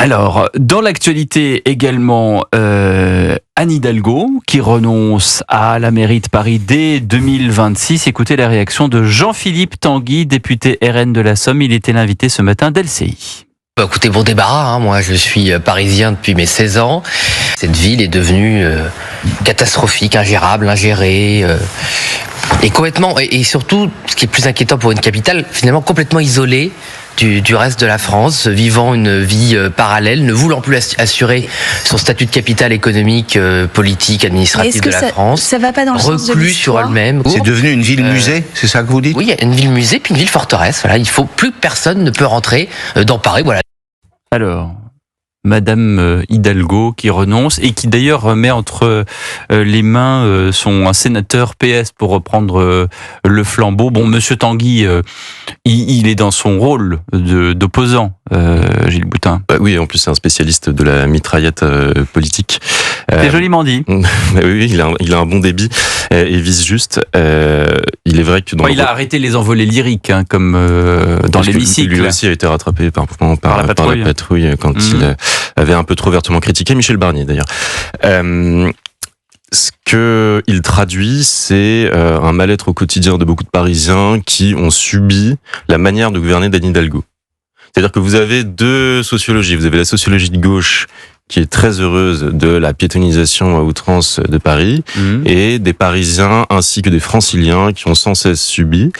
Alors, dans l'actualité également, Anne Hidalgo qui renonce à la mairie de Paris dès 2026. Écoutez la réaction de Jean-Philippe Tanguy, député RN de la Somme. Il était l'invité ce matin d'LCI. Écoutez, bon débarras, moi je suis parisien depuis mes 16 ans. Cette ville est devenue catastrophique, ingérable, ingérée. Et complètement, et surtout, ce qui est plus inquiétant pour une capitale, finalement complètement isolée du reste de la France, vivant une vie parallèle, ne voulant plus assurer son statut de capitale économique, politique, administrative de la France. Ça va pas dans le sens de reclus sur elle-même. C'est devenu une ville musée, c'est ça que vous dites? Oui, il y a une ville musée puis une ville forteresse. Voilà, il faut plus que personne ne peut rentrer dans Paris. Voilà. Alors, Madame Hidalgo qui renonce et qui d'ailleurs met entre les mains un sénateur PS pour reprendre le flambeau. Bon, Monsieur Tanguy, il est dans son rôle d'opposant, Gilles Boutin. Oui, en plus c'est un spécialiste de la mitraillette politique. C'est joliment dit. Oui, il a un bon débit et vise juste. Il est vrai que il a arrêté les envolées lyriques, hein, comme dans l'hémicycle. Lui aussi a été rattrapé par la patrouille quand il avait un peu trop vertement critiqué Michel Barnier d'ailleurs. Ce que il traduit, c'est un mal-être au quotidien de beaucoup de Parisiens qui ont subi la manière de gouverner d'Anne Hidalgo. C'est-à-dire que vous avez deux sociologies. Vous avez la sociologie de gauche qui est très heureuse de la piétonisation à outrance de Paris, et des Parisiens ainsi que des Franciliens qui ont sans cesse subi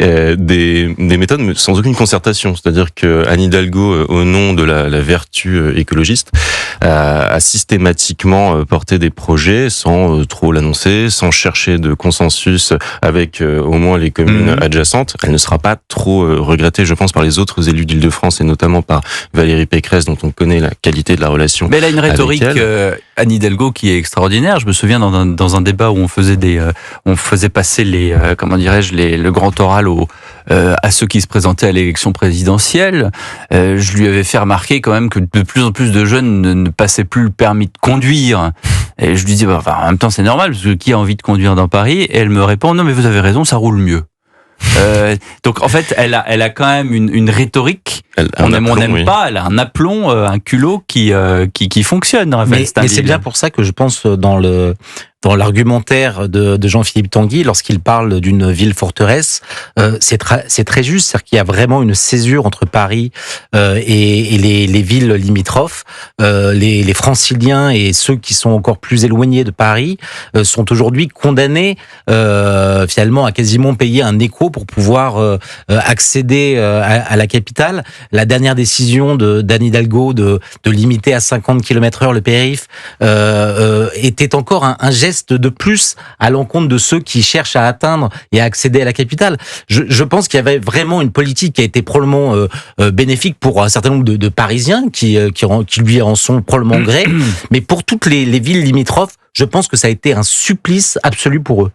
des méthodes sans aucune concertation. C'est-à-dire que Anne Hidalgo, au nom de la vertu écologiste, a systématiquement porté des projets sans trop l'annoncer, sans chercher de consensus avec au moins les communes adjacentes. Elle ne sera pas trop regrettée, je pense, par les autres élus d'Île-de-France et notamment par Valérie Pécresse, dont on connaît la qualité de la relation. Mais elle a une rhétorique, Anne Hidalgo, qui est extraordinaire. Je me souviens dans un débat où on faisait passer le grand oral à ceux qui se présentaient à l'élection présidentielle. Je lui avais fait remarquer quand même que de plus en plus de jeunes ne passaient plus le permis de conduire. Et je lui dis, en même temps c'est normal, parce que qui a envie de conduire dans Paris? Et elle me répond, non mais vous avez raison, ça roule mieux. Donc en fait, elle a quand même une rhétorique. On n'aime pas. Elle a un aplomb, un culot qui fonctionne. Mais c'est bien pour ça que je pense dans l'argumentaire de Jean-Philippe Tanguy, lorsqu'il parle d'une ville forteresse, c'est très juste, c'est-à-dire qu'il y a vraiment une césure entre Paris et les villes limitrophes. Les Franciliens et ceux qui sont encore plus éloignés de Paris sont aujourd'hui condamnés finalement à quasiment payer un écho pour pouvoir accéder à la capitale. La dernière décision d'Anne Hidalgo de limiter à 50 km/h le périph' était encore un geste de plus à l'encontre de ceux qui cherchent à atteindre et à accéder à la capitale. Je pense qu'il y avait vraiment une politique qui a été probablement bénéfique pour un certain nombre de Parisiens qui lui en sont probablement gré, mais pour toutes les villes limitrophes, je pense que ça a été un supplice absolu pour eux.